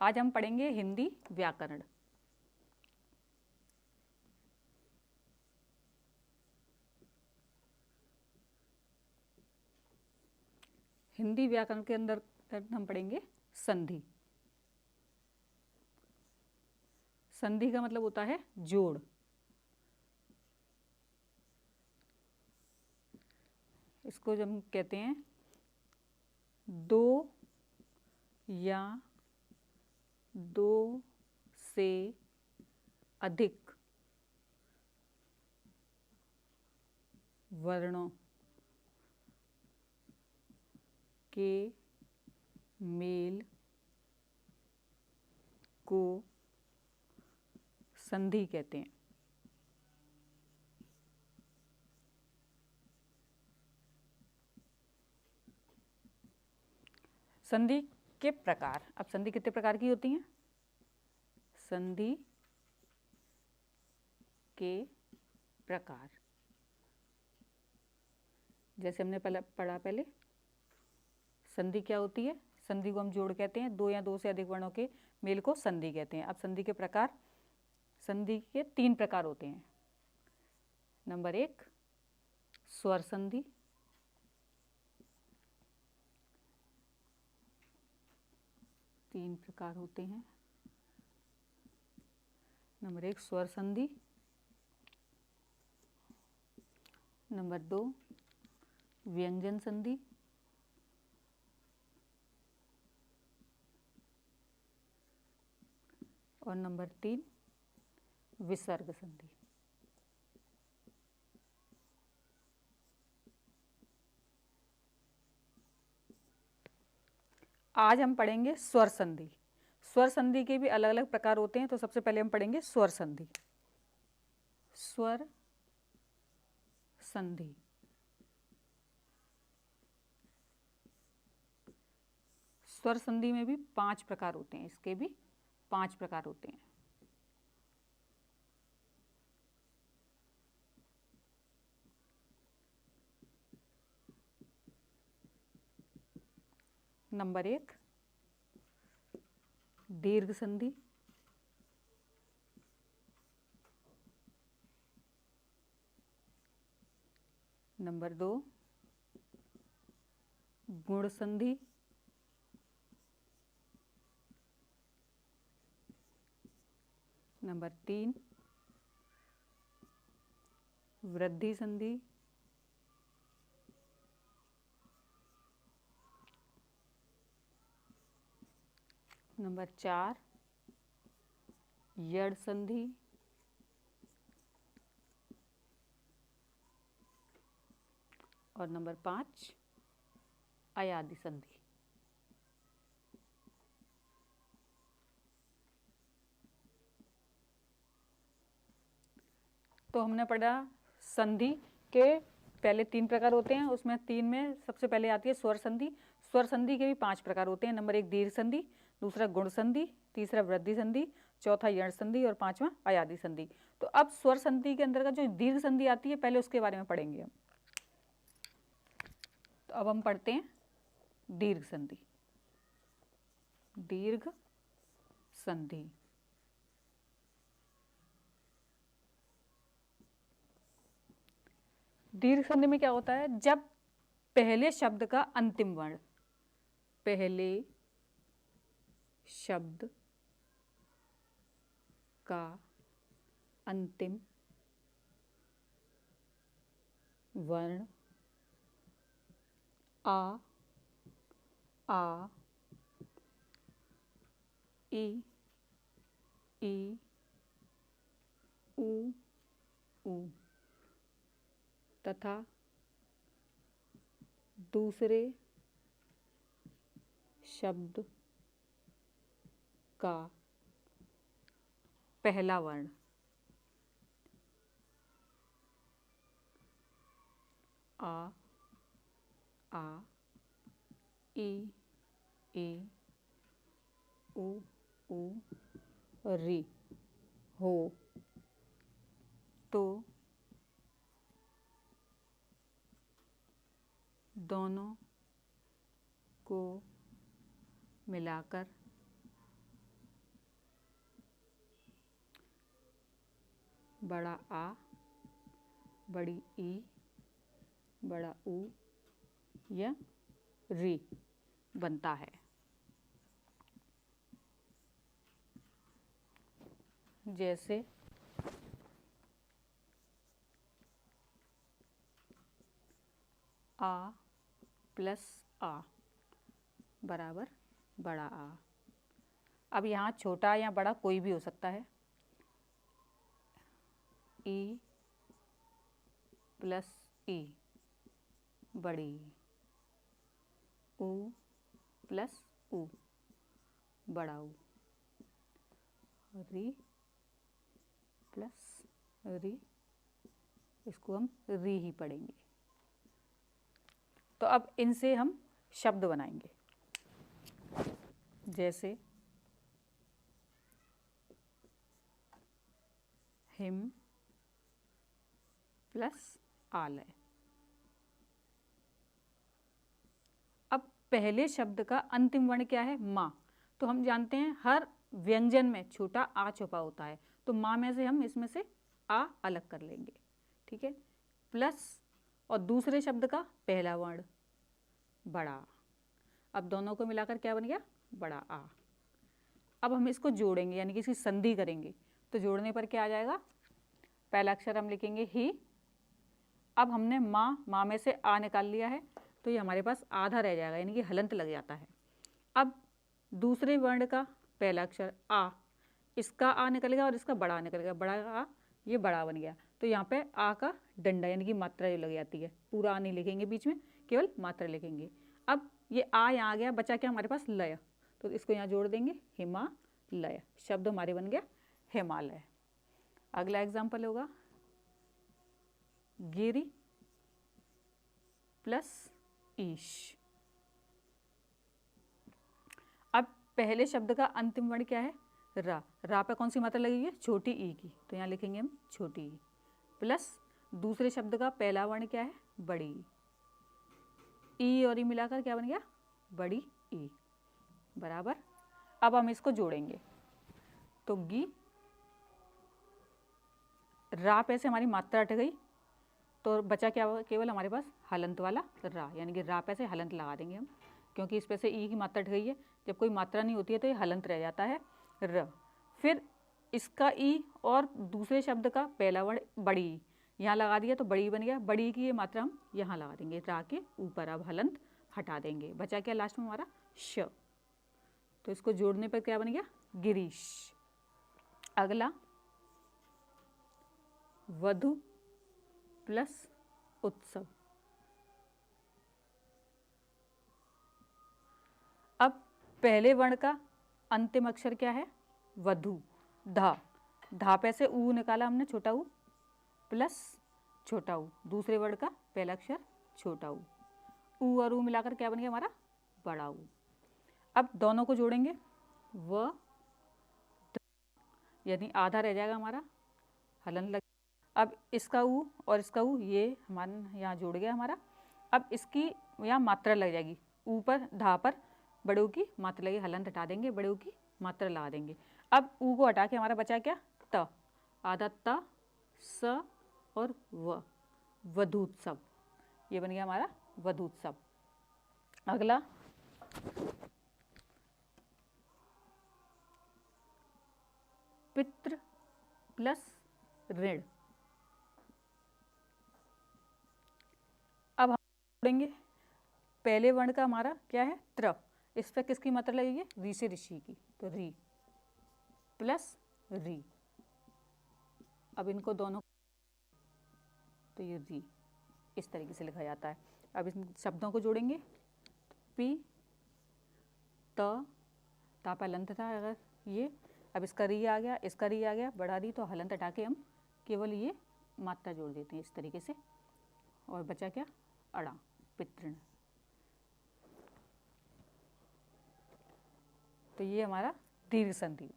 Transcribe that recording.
आज हम पढ़ेंगे हिंदी व्याकरण। हिंदी व्याकरण के अंदर हम पढ़ेंगे संधि। संधि का मतलब होता है जोड़। इसको जब हम कहते हैं दो या दो से अधिक वर्णों के मेल को संधि कहते हैं। संधि के प्रकार। अब संधि कितने प्रकार की होती हैं? संधि के प्रकार जैसे हमने पढ़ा पहले, संधि क्या होती है? संधि को हम जोड़ कहते हैं। दो या दो से अधिक वर्णों के मेल को संधि कहते हैं। अब संधि के प्रकार, संधि के 3 प्रकार होते हैं। नंबर 1 स्वर संधि, तीन प्रकार होते हैं। नंबर 1 स्वर संधि, नंबर 2 व्यंजन संधि, और नंबर 3 विसर्ग संधि। आज हम पढ़ेंगे स्वर संधि। स्वर संधि के भी अलग अलग प्रकार होते हैं। तो सबसे पहले हम पढ़ेंगे स्वर संधि। स्वर संधि स्वर संधि में भी 5 प्रकार होते हैं। इसके भी 5 प्रकार होते हैं। नंबर 1 दीर्घ संधि, नंबर 2 गुण संधि, नंबर 3 वृद्धि संधि, नंबर 4 यड़ संधि, और नंबर 5 अयादि संधि। तो हमने पढ़ा संधि के पहले 3 प्रकार होते हैं। उसमें 3 में सबसे पहले आती है स्वर संधि। स्वर संधि के भी 5 प्रकार होते हैं। नंबर 1 दीर्घ संधि, दूसरा गुण संधि, तीसरा वृद्धि संधि, चौथा यण संधि और 5वां अयादि संधि। तो अब स्वर संधि के अंदर का जो दीर्घ संधि आती है, पहले उसके बारे में पढ़ेंगे हम। तो अब हम पढ़ते हैं दीर्घ संधि। दीर्घ संधि दीर्घ संधि में क्या होता है? जब पहले शब्द का अंतिम वर्ण, पहले शब्द का अंतिम वर्ण आ, ई, उ तथा दूसरे शब्द का पहला वर्ण आ, ई, उ, री हो तो दोनों को मिलाकर बड़ा आ, बड़ी ई, बड़ा ऊ या री बनता है। जैसे आ प्लस आ बराबर बड़ा आ। अब यहाँ छोटा या बड़ा कोई भी हो सकता है। ई प्लस ई बड़ी, ऊ प्लस ऊ बड़ा ऊ, री प्लस री, इसको हम री ही पढ़ेंगे। तो अब इनसे हम शब्द बनाएंगे। जैसे हिम प्लस आलय। अब पहले शब्द का अंतिम वर्ण क्या है? माँ। तो हम जानते हैं हर व्यंजन में छोटा आ छुपा होता है, तो माँ में से हम इसमें से आ अलग कर लेंगे, ठीक है। प्लस और दूसरे शब्द का पहला वर्ण बड़ा। अब दोनों को मिलाकर क्या बन गया? बड़ा आ। अब हम इसको जोड़ेंगे यानी कि इसकी संधि करेंगे, तो जोड़ने पर क्या आ जाएगा? पहला अक्षर हम लिखेंगे ही। अब हमने माँ में से आ निकाल लिया है, तो ये हमारे पास आधा रह जाएगा यानी कि हलंत लग जाता है। अब दूसरे वर्ण का पहला अक्षर आ, इसका आ निकलेगा और इसका बड़ा निकलेगा, बड़ा आ, ये बड़ा बन गया। तो यहाँ पे आ का डंडा यानी कि मात्रा जो लग जाती है, पूरा आ नहीं लिखेंगे बीच में, केवल मात्रा लिखेंगे। अब ये आ यहाँ आ गया, बचा क्या हमारे पास? लय। तो इसको यहाँ जोड़ देंगे, हिमालय। शब्द हमारे बन गया हिमालय। अगला एग्जाम्पल होगा गिरी प्लस ईश। अब पहले शब्द का अंतिम वर्ण क्या है? रा। रा पे कौन सी मात्रा लगेगी? छोटी ई की, तो यहाँ लिखेंगे हम छोटी ई। प्लस दूसरे शब्द का पहला वर्ण क्या है? बड़ी। ई और ई मिलाकर क्या बन गया? बड़ी ई बराबर। अब हम इसको जोड़ेंगे, तो गी, रा पे से हमारी मात्रा हट गई, तो बचा क्या? केवल हमारे पास हलंत वाला रा, यानी कि रा पे से हलंत लगा देंगे हम, क्योंकि इस पे से ई की मात्रा हट गई है। जब कोई मात्रा नहीं होती है तो ये हलंत रह जाता है र। फिर इसका ई और दूसरे शब्द का पहला वर्ण बड़ी, यहाँ लगा दिया तो बड़ी बन गया। बड़ी की ये मात्रा हम यहाँ लगा देंगे रा के ऊपर। अब हलंत हटा देंगे, बचा क्या लास्ट में हमारा? श। तो इसको जोड़ने पर क्या बन गया? गिरीश। अगला वधु प्लस उत्सव। अब पहले वर्ण का अंतिम अक्षर क्या है? वधु, धा। धा पे से ऊ निकाला हमने, छोटा ऊ, प्लस छोटा ऊ, दूसरे वर्ण का पहला अक्षर छोटा ऊ। ऊ और ऊ मिलाकर क्या बन गया हमारा? बड़ा ऊ। अब दोनों को जोड़ेंगे, व यानी आधा रह जाएगा हमारा, हलन लग। अब इसका ऊ और इसका ऊ ये हमारा यहाँ जुड़ गया हमारा। अब इसकी यहाँ मात्रा लग जाएगी, ऊपर धा पर बड़े ऊ की मात्रा लगी, हलन हटा देंगे, बड़े ऊ की मात्रा लगा देंगे। अब ऊ को हटा के हमारा बचा क्या? त। आधा त, स और व, वधूत्सव। ये बन गया हमारा वधूत्सव। अगला पितृ प्लस ऋण। अब हम जोड़ेंगे, पहले वर्ण का हमारा क्या है? त्र। इस पर किसकी मात्रा लगेगी? री से ऋषि की, तो री प्लस री। अब इनको दोनों, तो ये री इस तरीके से लिखा जाता है। अब इन शब्दों को जोड़ेंगे, पी त, ता पर हलंत था अगर ये, अब इसका री आ गया, इसका री आ गया, बढ़ा दी, तो हलंत हटा के हम केवल ये मात्रा जोड़ देते हैं इस तरीके से, और बचा क्या? अड़ा, पितृण। तो ये हमारा दीर्घ संधि।